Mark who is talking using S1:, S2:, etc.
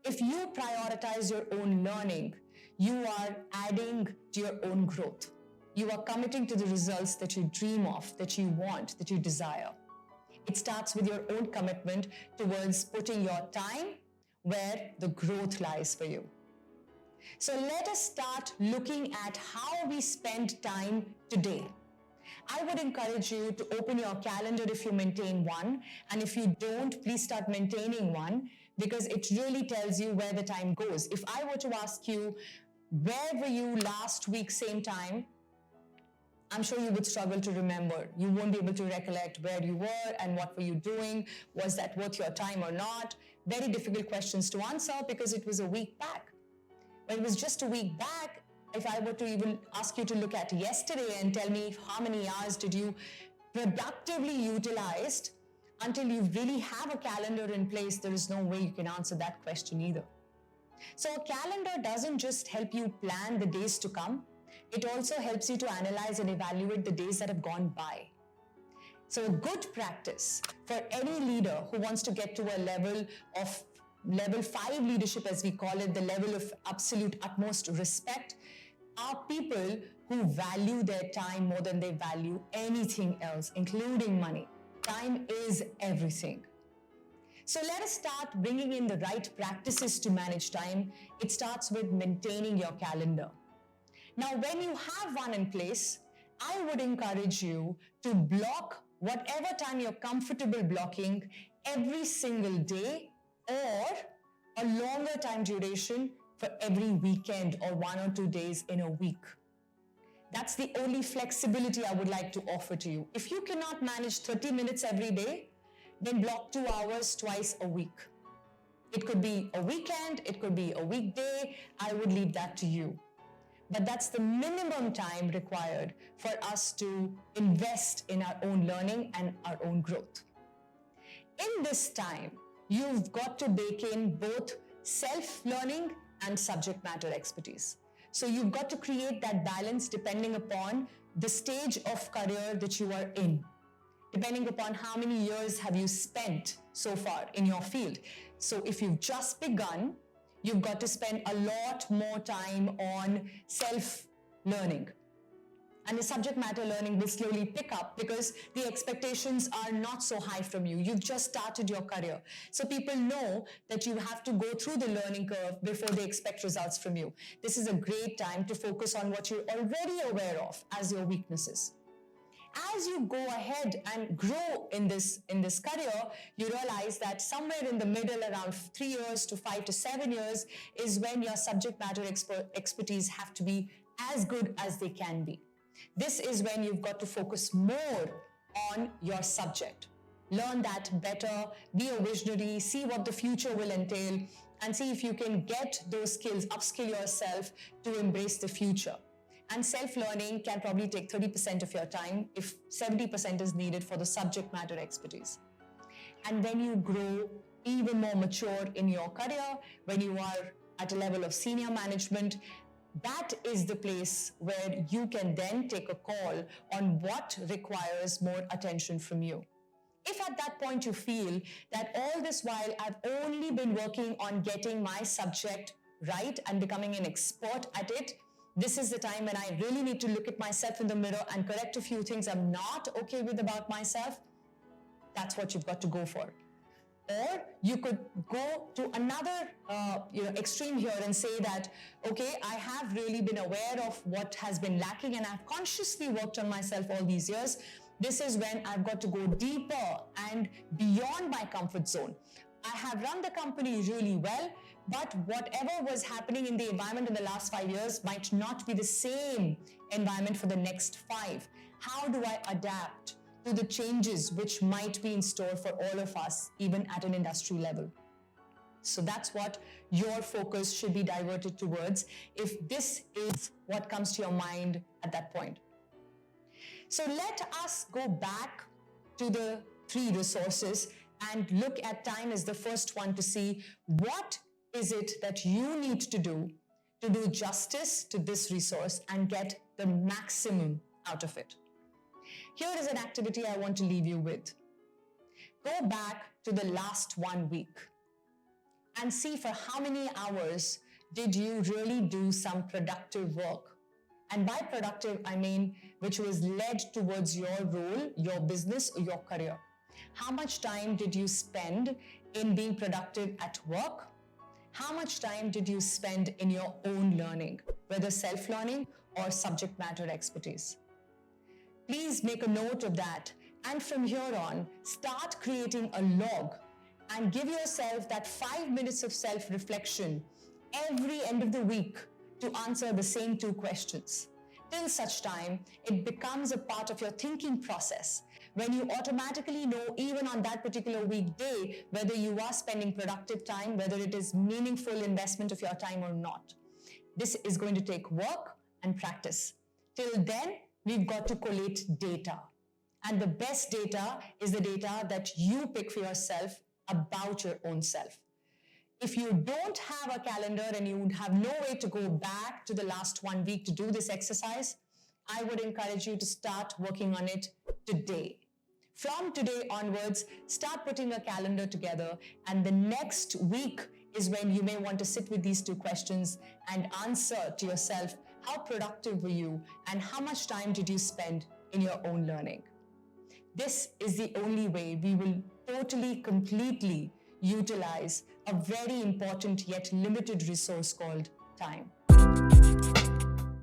S1: If you prioritize your own learning, you are adding to your own growth. You are committing to the results that you dream of, that you want, that you desire. It starts with your own commitment towards putting your time where the growth lies for you. So let us start looking at how we spend time today. I would encourage you to open your calendar if you maintain one, and if you don't, please start maintaining one, because it really tells you where the time goes. If I were to ask you, where were you last week same time? I'm sure you would struggle to remember. You won't be able to recollect where you were and what were you doing. Was that worth your time or not? Very difficult questions to answer because it was a week back. When it was just a week back, if I were to even ask you to look at yesterday and tell me how many hours did you productively utilize, until you really have a calendar in place, there is no way you can answer that question either. So a calendar doesn't just help you plan the days to come, it also helps you to analyze and evaluate the days that have gone by. So a good practice for any leader who wants to get to a level 5 leadership, as we call it, the level of absolute utmost respect, are people who value their time more than they value anything else, including money. Time is everything. So let us start bringing in the right practices to manage time. It starts with maintaining your calendar. Now, when you have one in place, I would encourage you to block whatever time you're comfortable blocking every single day, or a longer time duration for every weekend or 1 or 2 days in a week. That's the only flexibility I would like to offer to you. If you cannot manage 30 minutes every day, then block 2 hours twice a week. It could be a weekend, it could be a weekday. I would leave that to you. But that's the minimum time required for us to invest in our own learning and our own growth. In this time, you've got to bake in both self-learning and subject matter expertise. So you've got to create that balance depending upon the stage of career that you are in, depending upon how many years have you spent so far in your field. So if you've just begun, you've got to spend a lot more time on self-learning. And the subject matter learning will slowly pick up because the expectations are not so high from you. You've just started your career. So people know that you have to go through the learning curve before they expect results from you. This is a great time to focus on what you're already aware of as your weaknesses. As you go ahead and grow in this career, you realize that somewhere in the middle, around 3 years to 5 to 7 years, is when your subject matter expertise have to be as good as they can be. This is when you've got to focus more on your subject. Learn that better, be a visionary, see what the future will entail, and see if you can get those skills, upskill yourself to embrace the future. And self-learning can probably take 30% of your time if 70% is needed for the subject matter expertise. And when you grow even more mature in your career, when you are at a level of senior management, that is the place where you can then take a call on what requires more attention from you. If at that point you feel that all this while I've only been working on getting my subject right and becoming an expert at it, this is the time when I really need to look at myself in the mirror and correct a few things I'm not okay with about myself, that's what you've got to go for. Or you could go to another extreme here and say that, okay, I have really been aware of what has been lacking and I've consciously worked on myself all these years. This is when I've got to go deeper and beyond my comfort zone. I have run the company really well, but whatever was happening in the environment in the last 5 years might not be the same environment for the next 5. How do I adapt to the changes which might be in store for all of us, even at an industry level? So that's what your focus should be diverted towards if this is what comes to your mind at that point. So let us go back to the 3 resources and look at time as the first one to see what is it that you need to do justice to this resource and get the maximum out of it. Here is an activity I want to leave you with. Go back to the last 1 week. and see for how many hours did you really do some productive work. And by productive, I mean which was led towards your role, your business, or your career. How much time did you spend in being productive at work? How much time did you spend in your own learning, whether self-learning or subject matter expertise? Please make a note of that, and from here on, start creating a log and give yourself that 5 minutes of self-reflection every end of the week to answer the same 2 questions. Till such time, it becomes a part of your thinking process when you automatically know, even on that particular weekday, whether you are spending productive time, whether it is meaningful investment of your time or not. This is going to take work and practice. Till then, we've got to collate data. And the best data is the data that you pick for yourself about your own self. If you don't have a calendar and you would have no way to go back to the last 1 week to do this exercise, I would encourage you to start working on it today. From today onwards, start putting a calendar together, and the next week is when you may want to sit with these 2 questions and answer to yourself, how productive were you and how much time did you spend in your own learning? This is the only way we will totally, completely utilize a very important yet limited resource called time.